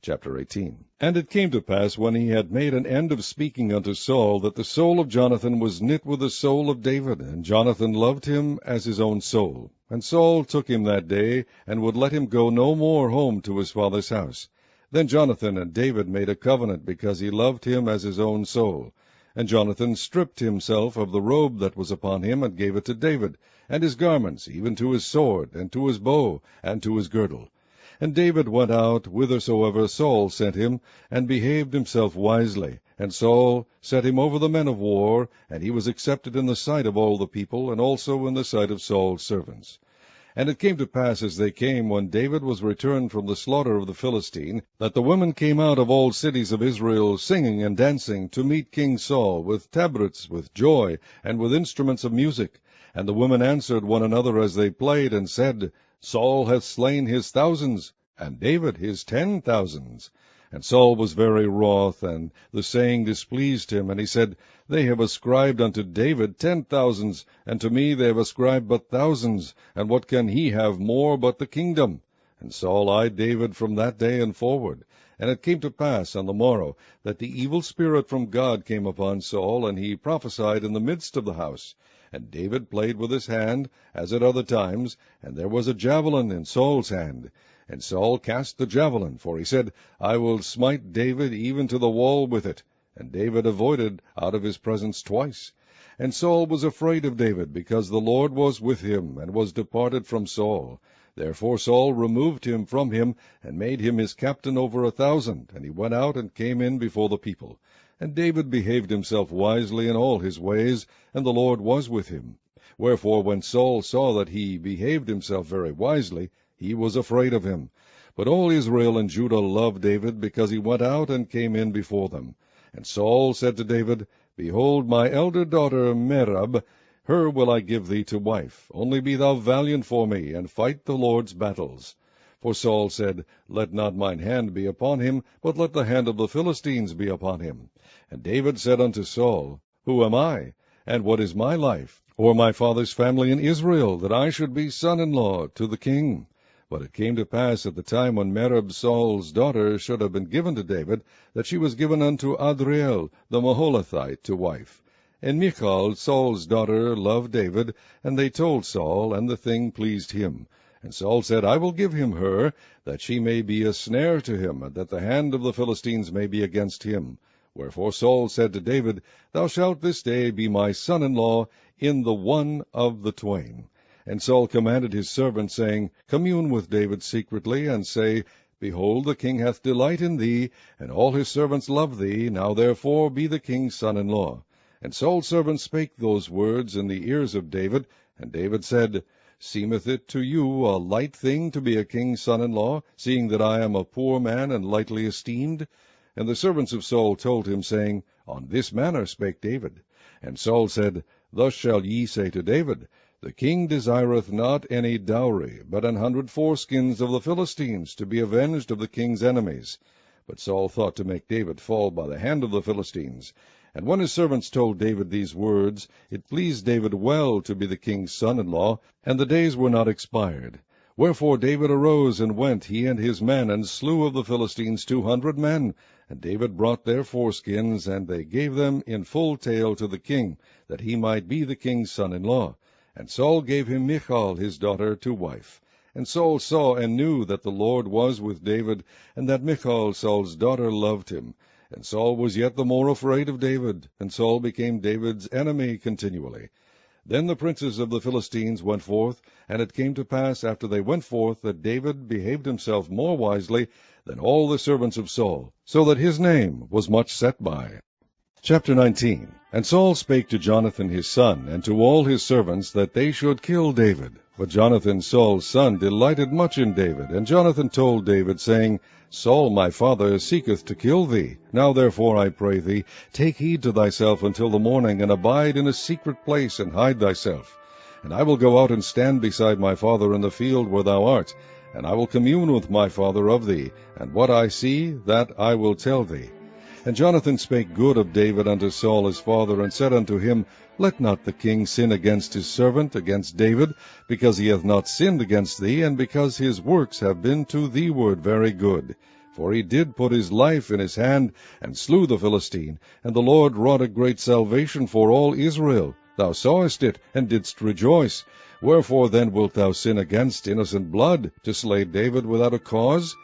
Chapter 18. And it came to pass, when he had made an end of speaking unto Saul, that the soul of Jonathan was knit with the soul of David, and Jonathan loved him as his own soul. And Saul took him that day, and would let him go no more home to his father's house. Then Jonathan and David made a covenant, because he loved him as his own soul. And Jonathan stripped himself of the robe that was upon him, and gave it to David, and his garments, even to his sword, and to his bow, and to his girdle. And David went out whithersoever Saul sent him, and behaved himself wisely. And Saul set him over the men of war, and he was accepted in the sight of all the people, and also in the sight of Saul's servants. And it came to pass, as they came, when David was returned from the slaughter of the Philistine, that the women came out of all cities of Israel, singing and dancing, to meet King Saul, with tabrets, with joy, and with instruments of music. And the women answered one another as they played, and said, Saul hath slain his thousands, and David his 10,000s. And Saul was very wroth, and the saying displeased him. And he said, They have ascribed unto David 10,000s, and to me they have ascribed but thousands. And what can he have more but the kingdom? And Saul eyed David from that day and forward. And it came to pass on the morrow, that the evil spirit from God came upon Saul, and he prophesied in the midst of the house. And David played with his hand, as at other times, and there was a javelin in Saul's hand. And Saul cast the javelin, for he said, I will smite David even to the wall with it. And David avoided out of his presence twice. And Saul was afraid of David, because the Lord was with him, and was departed from Saul. Therefore Saul removed him from him, and made him his captain over 1,000. And he went out and came in before the people. And David behaved himself wisely in all his ways, and the Lord was with him. Wherefore when Saul saw that he behaved himself very wisely, he was afraid of him. But all Israel and Judah loved David, because he went out and came in before them. And Saul said to David, Behold, my elder daughter Merab, her will I give thee to wife. Only be thou valiant for me, and fight the Lord's battles. For Saul said, Let not mine hand be upon him, but let the hand of the Philistines be upon him. And David said unto Saul, Who am I, and what is my life, or my father's family in Israel, that I should be son-in-law to the king? But it came to pass at the time when Merab Saul's daughter should have been given to David, that she was given unto Adriel the Maholathite to wife. And Michal Saul's daughter loved David, and they told Saul, and the thing pleased him. And Saul said, I will give him her, that she may be a snare to him, and that the hand of the Philistines may be against him. Wherefore Saul said to David, Thou shalt this day be my son-in-law in the one of the twain. And Saul commanded his servants, saying, Commune with David secretly, and say, Behold, the king hath delight in thee, and all his servants love thee. Now therefore be the king's son-in-law. And Saul's servants spake those words in the ears of David. And David said, Seemeth it to you a light thing to be a king's son-in-law, seeing that I am a poor man and lightly esteemed? And the servants of Saul told him, saying, On this manner spake David. And Saul said, Thus shall ye say to David, The king desireth not any dowry, but 100 foreskins of the Philistines, to be avenged of the king's enemies. But Saul thought to make David fall by the hand of the Philistines. And when his servants told David these words, it pleased David well to be the king's son-in-law, and the days were not expired. Wherefore David arose and went, he and his men, and slew of the Philistines 200 men. And David brought their foreskins, and they gave them in full tale to the king, that he might be the king's son-in-law. And Saul gave him Michal his daughter to wife. And Saul saw and knew that the Lord was with David, and that Michal Saul's daughter loved him. And Saul was yet the more afraid of David, and Saul became David's enemy continually. Then the princes of the Philistines went forth, and it came to pass after they went forth that David behaved himself more wisely than all the servants of Saul, so that his name was much set by. Chapter 19. And Saul spake to Jonathan his son, and to all his servants, that they should kill David. But Jonathan Saul's son delighted much in David. And Jonathan told David, saying, Saul my father seeketh to kill thee. Now therefore, I pray thee, take heed to thyself until the morning, and abide in a secret place, and hide thyself. And I will go out and stand beside my father in the field where thou art, and I will commune with my father of thee, and what I see, that I will tell thee. And Jonathan spake good of David unto Saul his father, and said unto him, Let not the king sin against his servant, against David, because he hath not sinned against thee, and because his works have been to thee ward very good. For he did put his life in his hand, and slew the Philistine, and the Lord wrought a great salvation for all Israel. Thou sawest it, and didst rejoice. Wherefore then wilt thou sin against innocent blood, to slay David without a cause?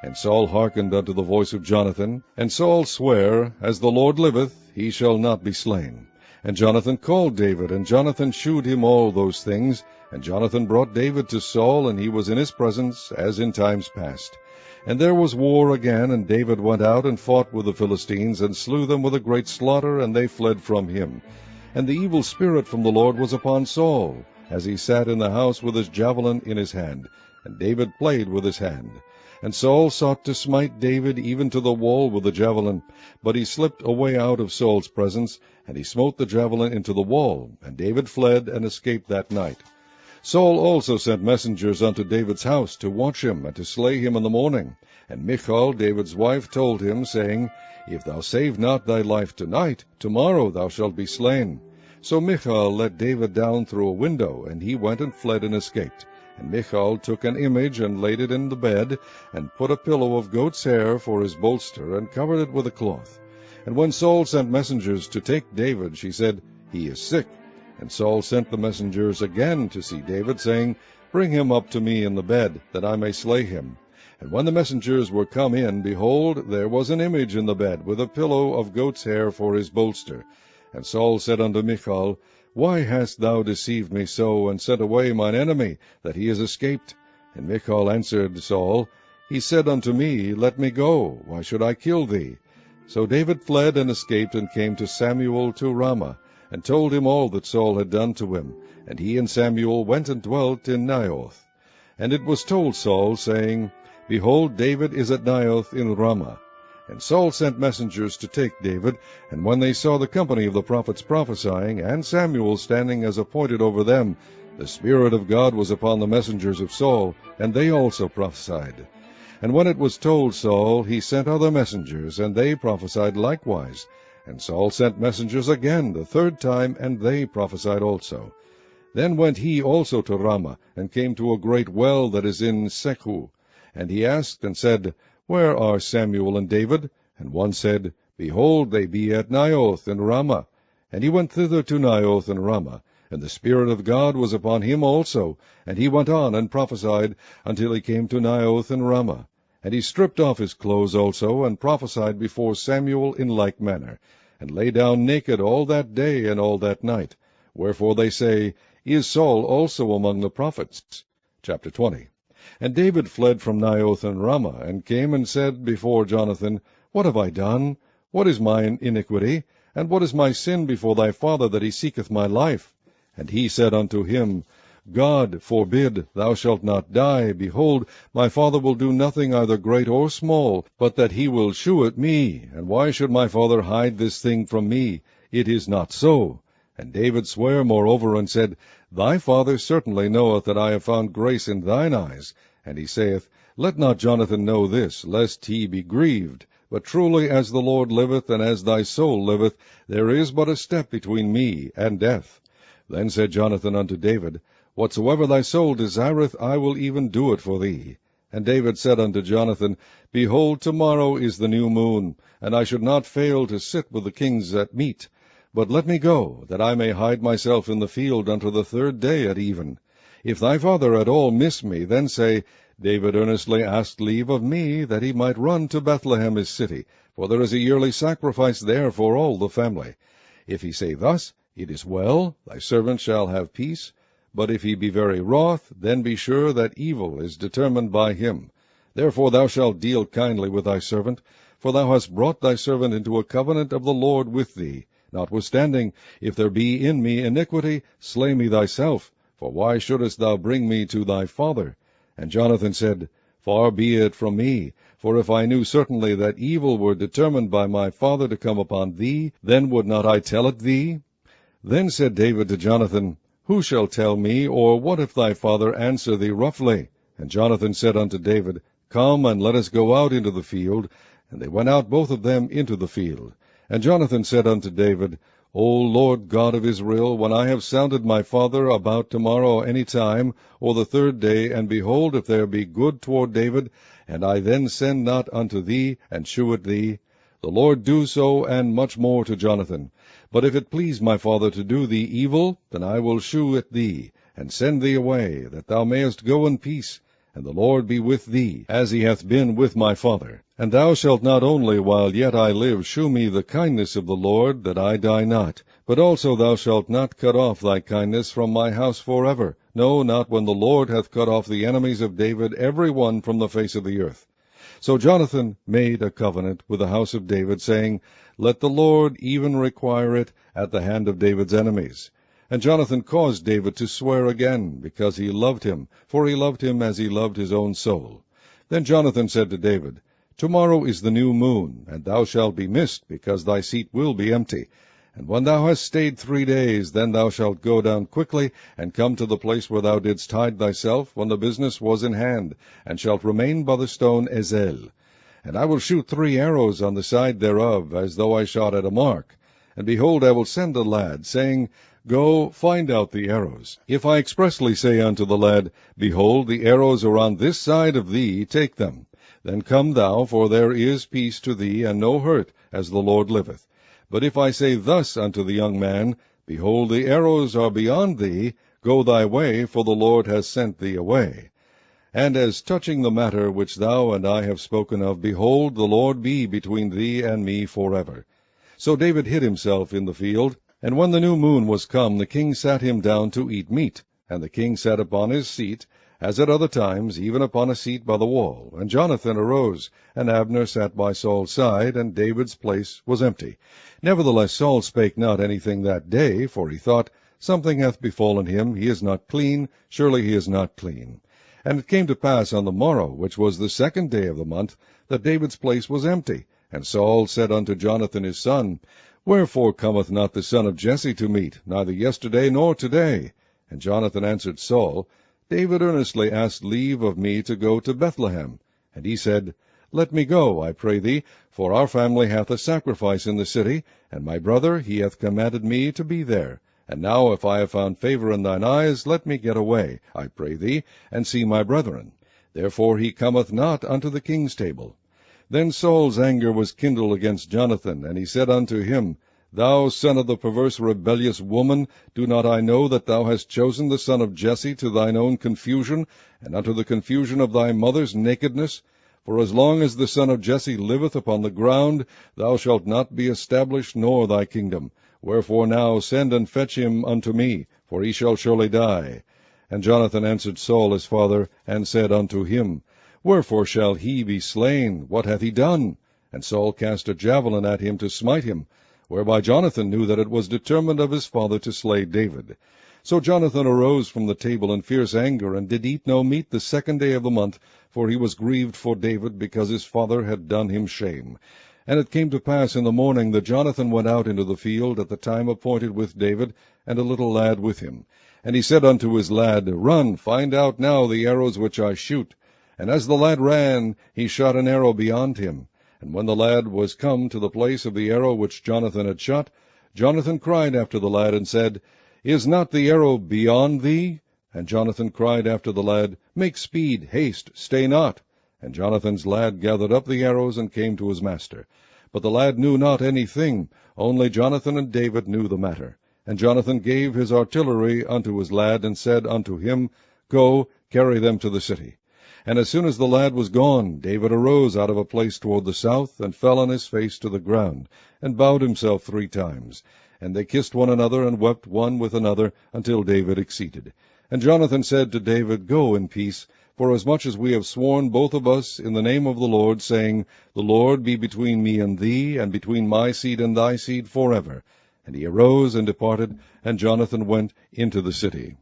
And Saul hearkened unto the voice of Jonathan. And Saul sware, As the Lord liveth, he shall not be slain. And Jonathan called David, and Jonathan shewed him all those things. And Jonathan brought David to Saul, and he was in his presence, as in times past. And there was war again, and David went out and fought with the Philistines, and slew them with a great slaughter, and they fled from him. And the evil spirit from the Lord was upon Saul, as he sat in the house with his javelin in his hand. And David played with his hand. And Saul sought to smite David even to the wall with the javelin. But he slipped away out of Saul's presence, and he smote the javelin into the wall. And David fled and escaped that night. Saul also sent messengers unto David's house to watch him, and to slay him in the morning. And Michal, David's wife, told him, saying, If thou save not thy life tonight, tomorrow thou shalt be slain. So Michal let David down through a window, and he went and fled and escaped. And Michal took an image, and laid it in the bed, and put a pillow of goat's hair for his bolster, and covered it with a cloth. And when Saul sent messengers to take David, she said, He is sick. And Saul sent the messengers again to see David, saying, Bring him up to me in the bed, that I may slay him. And when the messengers were come in, behold, there was an image in the bed, with a pillow of goat's hair for his bolster. And Saul said unto Michal, Why hast thou deceived me so, and sent away mine enemy, that he is escaped? And Michal answered Saul, He said unto me, Let me go, why should I kill thee? So David fled and escaped, and came to Samuel to Ramah, and told him all that Saul had done to him. And he and Samuel went and dwelt in Naioth. And it was told Saul, saying, Behold, David is at Naioth in Ramah. And Saul sent messengers to take David, and when they saw the company of the prophets prophesying, and Samuel standing as appointed over them, the Spirit of God was upon the messengers of Saul, and they also prophesied. And when it was told Saul, he sent other messengers, and they prophesied likewise. And Saul sent messengers again the third time, and they prophesied also. Then went he also to Ramah, and came to a great well that is in Sechu. And he asked and said, Where are Samuel and David? And one said, Behold, they be at Naioth in Ramah. And he went thither to Naioth in Ramah. And the Spirit of God was upon him also. And he went on and prophesied until he came to Naioth in Ramah. And he stripped off his clothes also, and prophesied before Samuel in like manner, and lay down naked all that day and all that night. Wherefore they say, Is Saul also among the prophets? Chapter 20. And David fled from Naioth and Ramah, and came and said before Jonathan, What have I done? What is mine iniquity? And what is my sin before thy father, that he seeketh my life? And he said unto him, God forbid, thou shalt not die. Behold, my father will do nothing either great or small, but that he will shew it me. And why should my father hide this thing from me? It is not so. And David sware moreover, and said, Thy father certainly knoweth that I have found grace in thine eyes. And he saith, Let not Jonathan know this, lest he be grieved. But truly as the Lord liveth, and as thy soul liveth, there is but a step between me and death. Then said Jonathan unto David, Whatsoever thy soul desireth, I will even do it for thee. And David said unto Jonathan, Behold, tomorrow is the new moon, and I should not fail to sit with the kings at meat. But let me go, that I may hide myself in the field unto the third day at even. If thy father at all miss me, then say, David earnestly asked leave of me, that he might run to Bethlehem his city, for there is a yearly sacrifice there for all the family. If he say thus, It is well, thy servant shall have peace. But if he be very wroth, then be sure that evil is determined by him. Therefore thou shalt deal kindly with thy servant, for thou hast brought thy servant into a covenant of the Lord with thee. Notwithstanding, if there be in me iniquity, slay me thyself, for why shouldest thou bring me to thy father? And Jonathan said, Far be it from me, for if I knew certainly that evil were determined by my father to come upon thee, then would not I tell it thee? Then said David to Jonathan, Who shall tell me, or what if thy father answer thee roughly? And Jonathan said unto David, Come, and let us go out into the field. And they went out both of them into the field. And Jonathan said unto David, O Lord God of Israel, when I have sounded my father about tomorrow any time, or the third day, and behold, if there be good toward David, and I then send not unto thee, and shew it thee? The Lord do so, and much more to Jonathan. But if it please my father to do thee evil, then I will shew it thee, and send thee away, that thou mayest go in peace, and the Lord be with thee, as he hath been with my father. And thou shalt not only while yet I live shew me the kindness of the Lord, that I die not, but also thou shalt not cut off thy kindness from my house forever, no, not when the Lord hath cut off the enemies of David every one from the face of the earth. So Jonathan made a covenant with the house of David, saying, Let the Lord even require it at the hand of David's enemies. And Jonathan caused David to swear again, because he loved him, for he loved him as he loved his own soul. Then Jonathan said to David, Tomorrow is the new moon, and thou shalt be missed, because thy seat will be empty. And when thou hast stayed 3 days, then thou shalt go down quickly, and come to the place where thou didst hide thyself, when the business was in hand, and shalt remain by the stone Ezel. And I will shoot 3 arrows on the side thereof, as though I shot at a mark. And behold, I will send a lad, saying, Go, find out the arrows. If I expressly say unto the lad, Behold, the arrows are on this side of thee, take them. Then come thou, for there is peace to thee, and no hurt, as the Lord liveth. But if I say thus unto the young man, Behold, the arrows are beyond thee, go thy way, for the Lord has sent thee away. And as touching the matter which thou and I have spoken of, behold, the Lord be between thee and me forever. So David hid himself in the field. And when the new moon was come, the king sat him down to eat meat. And the king sat upon his seat, as at other times, even upon a seat by the wall. And Jonathan arose, and Abner sat by Saul's side, and David's place was empty. Nevertheless Saul spake not anything that day, for he thought, Something hath befallen him, he is not clean, surely he is not clean. And it came to pass on the morrow, which was the 2nd day of the month, that David's place was empty. And Saul said unto Jonathan his son, Wherefore cometh not the son of Jesse to meat, neither yesterday nor today? And Jonathan answered Saul, David earnestly asked leave of me to go to Bethlehem. And he said, Let me go, I pray thee, for our family hath a sacrifice in the city, and my brother, he hath commanded me to be there. And now if I have found favor in thine eyes, let me get away, I pray thee, and see my brethren. Therefore he cometh not unto the king's table. Then Saul's anger was kindled against Jonathan, and he said unto him, Thou son of the perverse rebellious woman, do not I know that thou hast chosen the son of Jesse to thine own confusion, and unto the confusion of thy mother's nakedness? For as long as the son of Jesse liveth upon the ground, thou shalt not be established, nor thy kingdom. Wherefore now send and fetch him unto me, for he shall surely die. And Jonathan answered Saul his father, and said unto him, Wherefore shall he be slain? What hath he done? And Saul cast a javelin at him to smite him, whereby Jonathan knew that it was determined of his father to slay David. So Jonathan arose from the table in fierce anger, and did eat no meat the 2nd day of the month, for he was grieved for David, because his father had done him shame. And it came to pass in the morning that Jonathan went out into the field at the time appointed with David, and a little lad with him. And he said unto his lad, Run, find out now the arrows which I shoot. And as the lad ran, he shot an arrow beyond him. And when the lad was come to the place of the arrow which Jonathan had shot, Jonathan cried after the lad, and said, Is not the arrow beyond thee? And Jonathan cried after the lad, Make speed, haste, stay not. And Jonathan's lad gathered up the arrows, and came to his master. But the lad knew not anything, only Jonathan and David knew the matter. And Jonathan gave his artillery unto his lad, and said unto him, Go, carry them to the city. And as soon as the lad was gone, David arose out of a place toward the south, and fell on his face to the ground, and bowed himself 3 times. And they kissed one another, and wept one with another, until David exceeded. And Jonathan said to David, Go in peace, forasmuch as we have sworn both of us in the name of the Lord, saying, The Lord be between me and thee, and between my seed and thy seed forever. And he arose and departed, and Jonathan went into the city.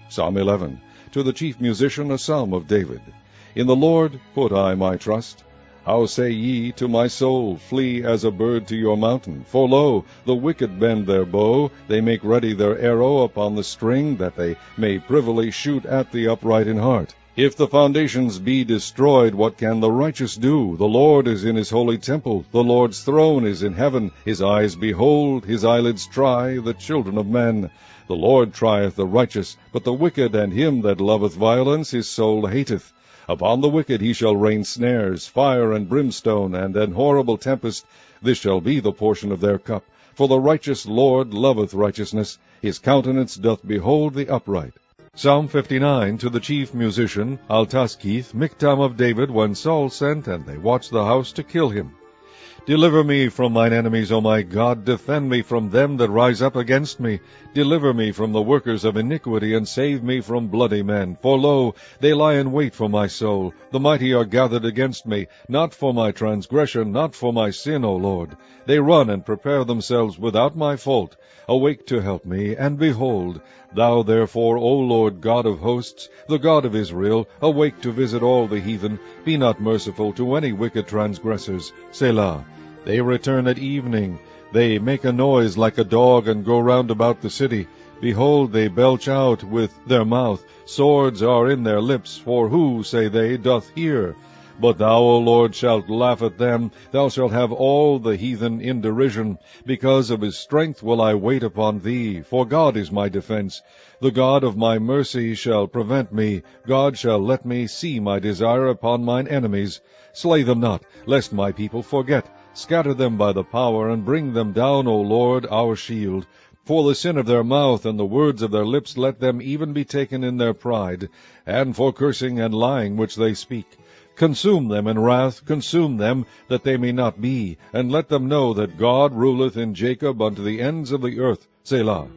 Psalm 11. To the chief musician, a psalm of David. In the Lord put I my trust. How say ye to my soul, Flee as a bird to your mountain? For lo, the wicked bend their bow, they make ready their arrow upon the string, that they may privily shoot at the upright in heart. If the foundations be destroyed, what can the righteous do? The Lord is in his holy temple, the Lord's throne is in heaven. His eyes behold, his eyelids try the children of men. The Lord trieth the righteous, but the wicked and him that loveth violence his soul hateth. Upon the wicked he shall rain snares, fire and brimstone, and an horrible tempest. This shall be the portion of their cup. For the righteous Lord loveth righteousness. His countenance doth behold the upright. Psalm 59, to the chief musician, Altaschith, Michtam of David, when Saul sent, and they watched the house to kill him. Deliver me from mine enemies, O my God. Defend me from them that rise up against me. Deliver me from the workers of iniquity, and save me from bloody men. For lo, they lie in wait for my soul. The mighty are gathered against me, not for my transgression, not for my sin, O Lord. They run and prepare themselves without my fault. Awake to help me, and behold, thou therefore, O Lord God of hosts, the God of Israel, awake to visit all the heathen. Be not merciful to any wicked transgressors. Selah. They return at evening. They make a noise like a dog, and go round about the city. Behold, they belch out with their mouth. Swords are in their lips, for who, say they, doth hear? But thou, O Lord, shalt laugh at them. Thou shalt have all the heathen in derision. Because of his strength will I wait upon thee, for God is my defense. The God of my mercy shall prevent me. God shall let me see my desire upon mine enemies. Slay them not, lest my people forget. Scatter them by the power, and bring them down, O Lord, our shield. For the sin of their mouth and the words of their lips let them even be taken in their pride, and for cursing and lying which they speak. Consume them in wrath, consume them, that they may not be, and let them know that God ruleth in Jacob unto the ends of the earth. Selah.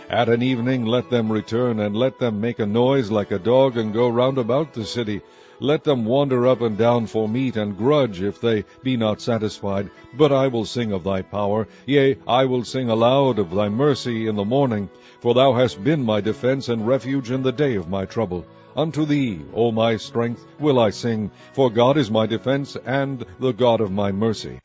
At an evening let them return, and let them make a noise like a dog, and go round about the city. Let them wander up and down for meat, and grudge if they be not satisfied. But I will sing of thy power, yea, I will sing aloud of thy mercy in the morning. For thou hast been my defense and refuge in the day of my trouble. Unto thee, O my strength, will I sing, for God is my defense and the God of my mercy.